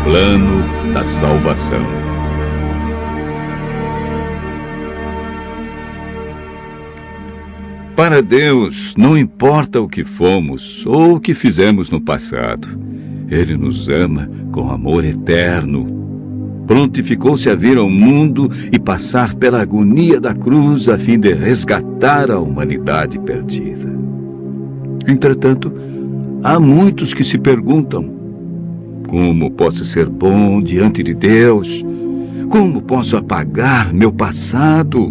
plano da salvação. Para Deus, não importa o que fomos ou o que fizemos no passado. Ele nos ama com amor eterno. Prontificou-se a vir ao mundo e passar pela agonia da cruz a fim de resgatar a humanidade perdida. Entretanto, há muitos que se perguntam: como posso ser bom diante de Deus? Como posso apagar meu passado?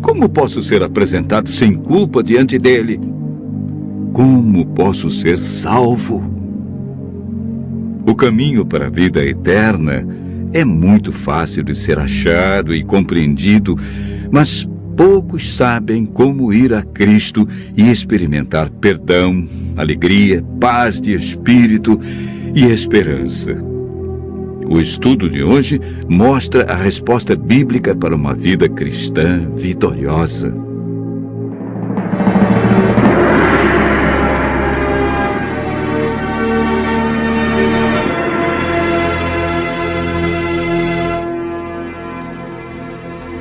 Como posso ser apresentado sem culpa diante dele? Como posso ser salvo? O caminho para a vida eterna é muito fácil de ser achado e compreendido, mas poucos sabem como ir a Cristo e experimentar perdão, alegria, paz de espírito e esperança. O estudo de hoje mostra a resposta bíblica para uma vida cristã vitoriosa.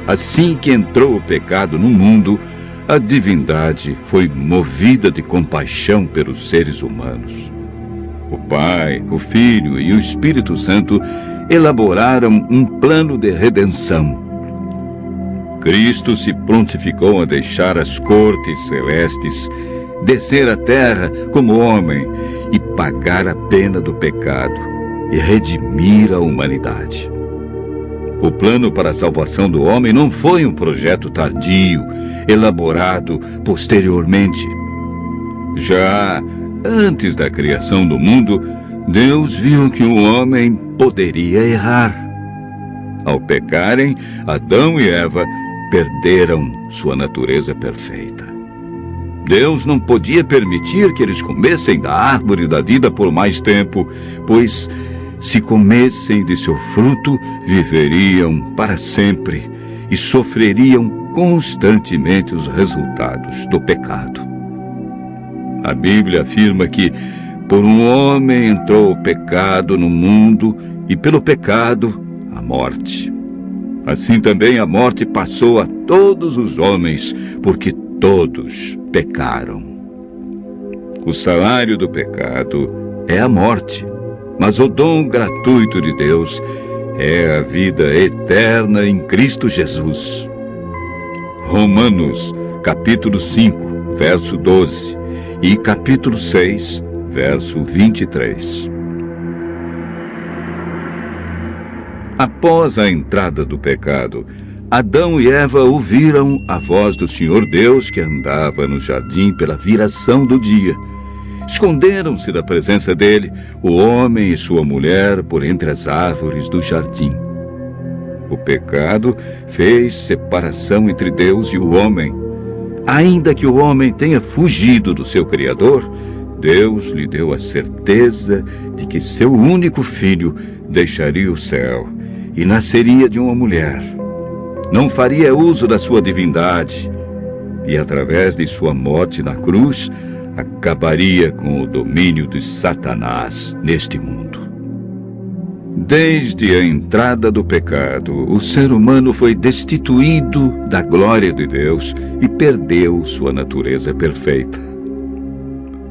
Assim que entrou o pecado no mundo, a divindade foi movida de compaixão pelos seres humanos. O Pai, o Filho e o Espírito Santo elaboraram um plano de redenção. Cristo se prontificou a deixar as cortes celestes, descer à terra como homem e pagar a pena do pecado e redimir a humanidade. O plano para a salvação do homem não foi um projeto tardio, elaborado posteriormente. Já antes da criação do mundo, Deus viu que o homem poderia errar. Ao pecarem, Adão e Eva perderam sua natureza perfeita. Deus não podia permitir que eles comessem da árvore da vida por mais tempo, pois, se comessem de seu fruto, viveriam para sempre e sofreriam constantemente os resultados do pecado. A Bíblia afirma que por um homem entrou o pecado no mundo e pelo pecado a morte. Assim também a morte passou a todos os homens, porque todos pecaram. O salário do pecado é a morte, mas o dom gratuito de Deus é a vida eterna em Cristo Jesus. Romanos, capítulo 5, verso 12 e capítulo 6, verso 23. Após a entrada do pecado, Adão e Eva ouviram a voz do Senhor Deus que andava no jardim pela viração do dia. Esconderam-se da presença dele, o homem e sua mulher, por entre as árvores do jardim. O pecado fez separação entre Deus e o homem. Ainda que o homem tenha fugido do seu Criador, Deus lhe deu a certeza de que seu único filho deixaria o céu e nasceria de uma mulher. Não faria uso da sua divindade e, através de sua morte na cruz, acabaria com o domínio de Satanás neste mundo. Desde a entrada do pecado, o ser humano foi destituído da glória de Deus e perdeu sua natureza perfeita.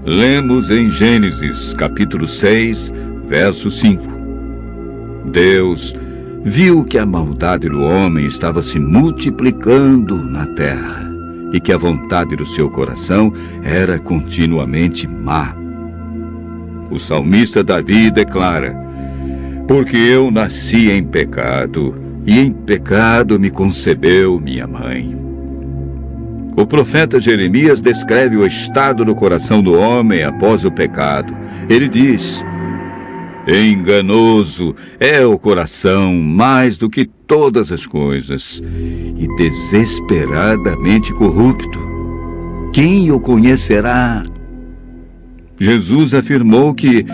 Lemos em Gênesis, capítulo 6, verso 5. Deus viu que a maldade do homem estava se multiplicando na terra e que a vontade do seu coração era continuamente má. O salmista Davi declara: porque eu nasci em pecado, e em pecado me concebeu minha mãe. O profeta Jeremias descreve o estado do coração do homem após o pecado. Ele diz: enganoso é o coração mais do que todas as coisas, e desesperadamente corrupto. Quem o conhecerá? Jesus afirmou que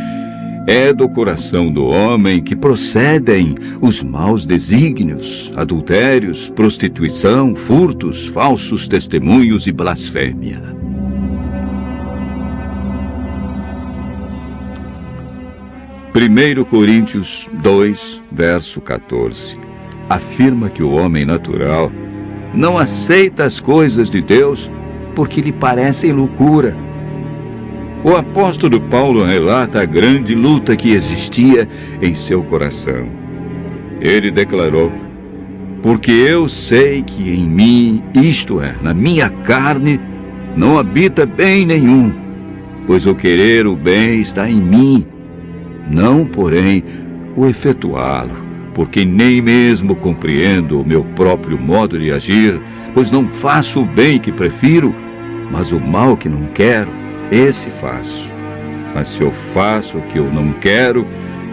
é do coração do homem que procedem os maus desígnios, adultérios, prostituição, furtos, falsos testemunhos e blasfêmia. 1 Coríntios 2, verso 14, afirma que o homem natural não aceita as coisas de Deus porque lhe parecem loucura. O apóstolo Paulo relata a grande luta que existia em seu coração. Ele declarou: porque eu sei que em mim, isto é, na minha carne, não habita bem nenhum, pois o querer o bem está em mim, não, porém, o efetuá-lo, porque nem mesmo compreendo o meu próprio modo de agir, pois não faço o bem que prefiro, mas o mal que não quero, esse faço. Mas se eu faço o que eu não quero,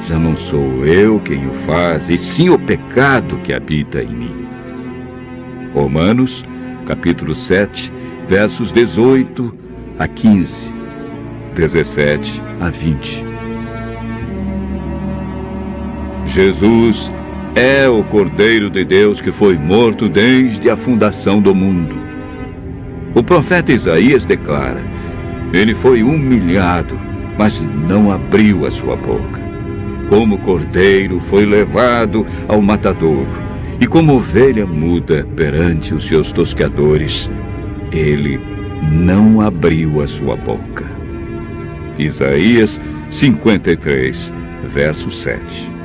já não sou eu quem o faz, e sim o pecado que habita em mim. Romanos, capítulo 7, versos 18 a 15, 17 a 20. Jesus é o Cordeiro de Deus que foi morto desde a fundação do mundo. O profeta Isaías declara: ele foi humilhado, mas não abriu a sua boca. Como cordeiro foi levado ao matadouro, e como ovelha muda perante os seus tosqueadores, ele não abriu a sua boca. Isaías 53, verso 7.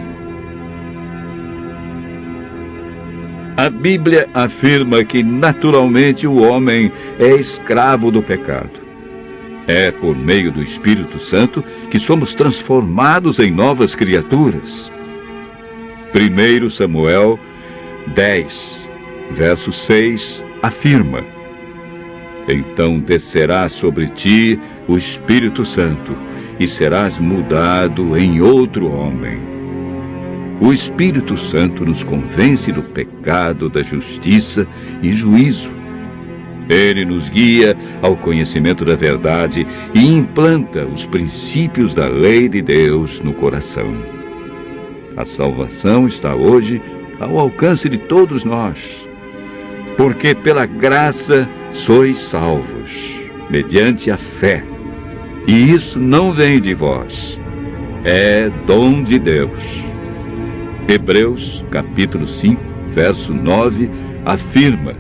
A Bíblia afirma que naturalmente o homem é escravo do pecado. É por meio do Espírito Santo que somos transformados em novas criaturas. 1 Samuel 10, verso 6, afirma: então descerá sobre ti o Espírito Santo, e serás mudado em outro homem. O Espírito Santo nos convence do pecado, da justiça e juízo. Ele nos guia ao conhecimento da verdade e implanta os princípios da lei de Deus no coração. A salvação está hoje ao alcance de todos nós, porque pela graça sois salvos, mediante a fé. E isso não vem de vós, é dom de Deus. Hebreus, capítulo 5, verso 9, afirma: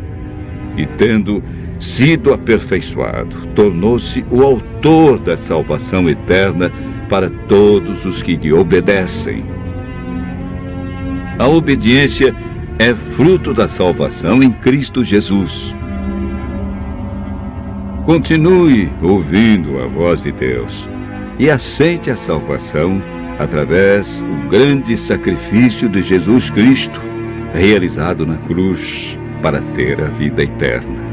e tendo sido aperfeiçoado, tornou-se o autor da salvação eterna para todos os que lhe obedecem. A obediência é fruto da salvação em Cristo Jesus. Continue ouvindo a voz de Deus e aceite a salvação através do grande sacrifício de Jesus Cristo, realizado na cruz para ter a vida eterna.